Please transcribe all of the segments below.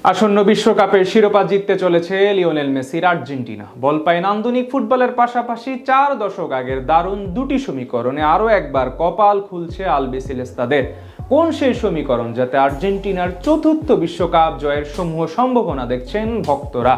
আসন্ন বিশ্বকাপের শিরোপা জিততে চলেছে লিওনেল মেসির আর্জেন্টিনা। বল পায় নান্দনিক ফুটবলের পাশাপাশি 4 দশক আগের দারুণ দুটি সমীকরণে আরও একবার কপাল খুলছে আলবিসেলেস্তাদের। কোন সেই সমীকরণ যাতে আর্জেন্টিনার চতুর্থ বিশ্বকাপ জয়ের সমূহ সম্ভাবনা দেখছেন ভক্তরা?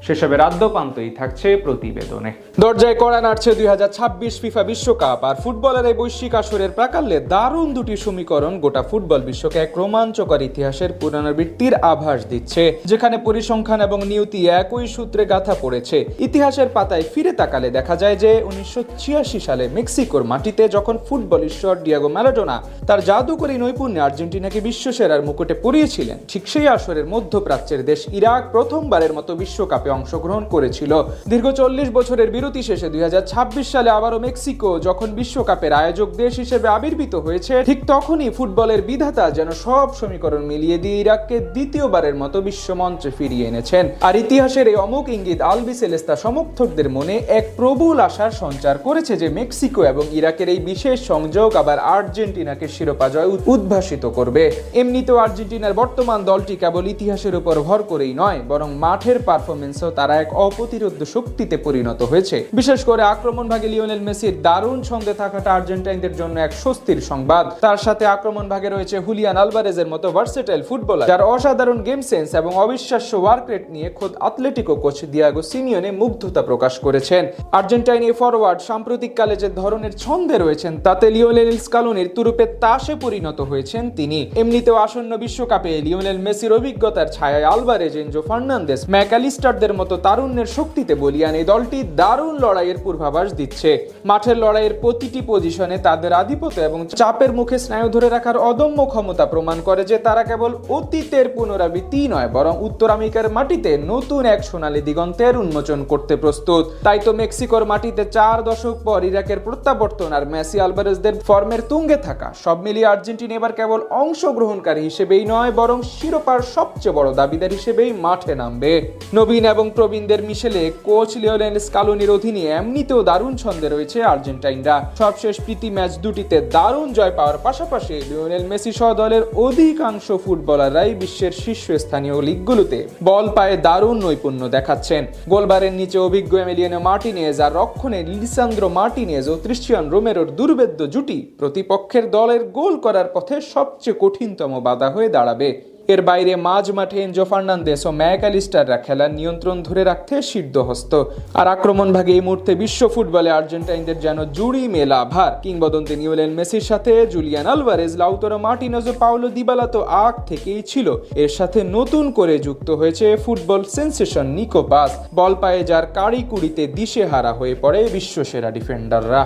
সেসবের আদ্যপান্তই থাকছে প্রতিবেদনে। দরজায় কড়া নাড়ছে 2026 ফিফা বিশ্বকাপ, আর ফুটবলের এই বৈশ্বিক আসরের প্রাকাল্যে দারুণ দুটি সমীকরণ গোটা ফুটবল বিশ্বকে এক রোমাঞ্চকর ইতিহাসের পুনরাবৃত্তির আভাস দিচ্ছে, যেখানে পরিসংখ্যান এবং নিয়তি একই সূত্রে গাঁথা পড়েছে। ইতিহাসের পাতায় ফিরে তাকালে দেখা যায় যে 1986 সালে মেক্সিকোর মাটিতে যখন ফুটবল ঈশ্বর ডিয়েগো ম্যারাডোনা তার জাদুকরী নৈপুণ্যে আর্জেন্টিনাকে বিশ্বসেরার মুকুটে পরিয়েছিলেন, ঠিক সেই আসরের মধ্যপ্রাচ্যের দেশ ইরাক প্রথমবারের মতো বিশ্বকাপে অংশগ্রহণ করেছিল। দীর্ঘ 40 বছরের বিরতি শেষে 2026 সালে আবারও মেক্সিকো যখন বিশ্বকাপের আয়োজক দেশ হিসেবে আবির্ভূত হয়েছে, ঠিক তখনই ফুটবলের বিধাতা যেন সব সমীকরণ মিলিয়ে দিয়ে ইরাককে দ্বিতীয়বারের মতো বিশ্বমঞ্চে ফিরিয়ে এনেছেন। আর ইতিহাসের এই অমোঘ ইঙ্গিত আলবিসেলেস্তা সমর্থকদের মনে এক প্রবল আশার সঞ্চার করেছে যে মেক্সিকো এবং ইরাকের এই বিশেষ সংযোগ আবার আর্জেন্টিনাকে শিরোপা জয় উদ্ভাসিত করবে। এমনিতেও আর্জেন্টিনার বর্তমান দলটি কেবল ইতিহাসের উপর ভর করেই নয়, বরং মাঠের পারফরমেন্স তারা এক অপ্রতিরোধ্য শক্তিতে পরিণত হয়েছে। বিশেষ করে আক্রমণভাগে লিওনেল মেসির দারুণ ছন্দে থাকাটা আর্জেন্টাইনদের জন্য এক স্বস্তির সংবাদ। তার সাথে আক্রমণভাগে রয়েছে হুলিয়ান আলভারেজের মতো ভার্সেটাইল ফুটবলার, যার অসাধারণ গেম সেন্স এবং অবিশ্বাস্য ওয়ার্ক রেট নিয়ে খোদ আতলেটিকো কোচ দিয়েগো সিমিওনে মুগ্ধতা প্রকাশ করেছেন। আর্জেন্টাইন এই ফরওয়ার্ড সাম্প্রতিককালে যে ধরনের ছন্দে রয়েছেন তাতে লিওনেল স্কালোনির তুরুপে তাসে পরিণত হয়েছেন তিনি। এমনিতেও আসন্ন বিশ্বকাপে লিওনেল মেসির অভিজ্ঞতার ছায়ায় আলভারেজ, এনজো ফার্নান্দেস, ম্যাকঅ্যালিস্টারদের মতো তারুণ্যের শক্তিতে বলিয়ান এই দলটি দারুণ লড়াইয়ের পূর্বাভাস দিচ্ছে। মাঠের লড়াইয়ের প্রতিটি পজিশনে তাদের আধিপত্য এবং চাপের মুখে স্নায়ু ধরে রাখার অদম্য ক্ষমতা প্রমাণ করে যে তারা কেবল অতীতের পুনরাবৃত্তি নয়, বরং উত্তর আমেরিকার মাটিতে নতুন এক সোনালী দিগন্তের উন্মোচন করতে প্রস্তুত। তাই তো মেক্সিকোর মাটিতে 4 দশক পর ইরাকের প্রত্যাবর্তন আর মেসি আলভারেজদের ফর্মের তুঙ্গে থাকা সব মিলিয়ে আর্জেন্টিনা এবার কেবল অংশগ্রহণকারী হিসেবেই নয়, বরং শিরোপার সবচেয়ে বড় দাবিদার হিসেবেই মাঠে নামবে। নবীন এবং প্রবীণদের মিশেলে কোচ লিওনেল স্কালোনির অধীনে এমনিতেও দারুণ ছন্দে রয়েছে আর্জেন্টাইনরা। সবশেষ প্রীতি ম্যাচ দুটিতে দারুণ জয় পাওয়ার পাশাপাশি লিওনেল মেসি সহ দলের অধিকাংশ ফুটবলাররাই বিশ্বের শীর্ষস্থানীয় লিগগুলোতে বল পায়ে দারুণ নৈপুণ্য দেখাচ্ছেন। গোলবারের নিচে অভিজ্ঞ এমিলিয়ানো মার্টিনেজ আর রক্ষণে লিসান্দ্রো মার্টিনেজ ও ক্রিশ্চিয়ান রোমেরোর দুর্ভেদ্য জুটি প্রতিপক্ষের দলের গোল করার পথে সবচেয়ে কঠিনতম বাধা হয়ে দাঁড়াবে। এর বাইরে মাঝ মাঠে এনজো ফার্নান্দেস ও ম্যাকঅ্যালিস্টাররা খেলার নিয়ন্ত্রণ ধরে রাখতে সিদ্ধহস্ত। আর আক্রমণ ভাগে এই মুহূর্তে বিশ্ব ফুটবলে আর্জেন্টাইনদের যেন জুড়ি মেলা ভার। কিংবদন্তি লিওনেল মেসির সাথে জুলিয়ান আলভারেজ, লাউতারো মার্টিনেজ ও পাওলো দিবালা তো আগ থেকেই ছিল। এর সাথে নতুন করে যুক্ত হয়েছে ফুটবল সেন্সেশন নিকো পাস, বল পায়ে যার কাড়ি কুড়িতে দিশেহারা হয়ে পড়ে বিশ্বসেরা ডিফেন্ডাররা।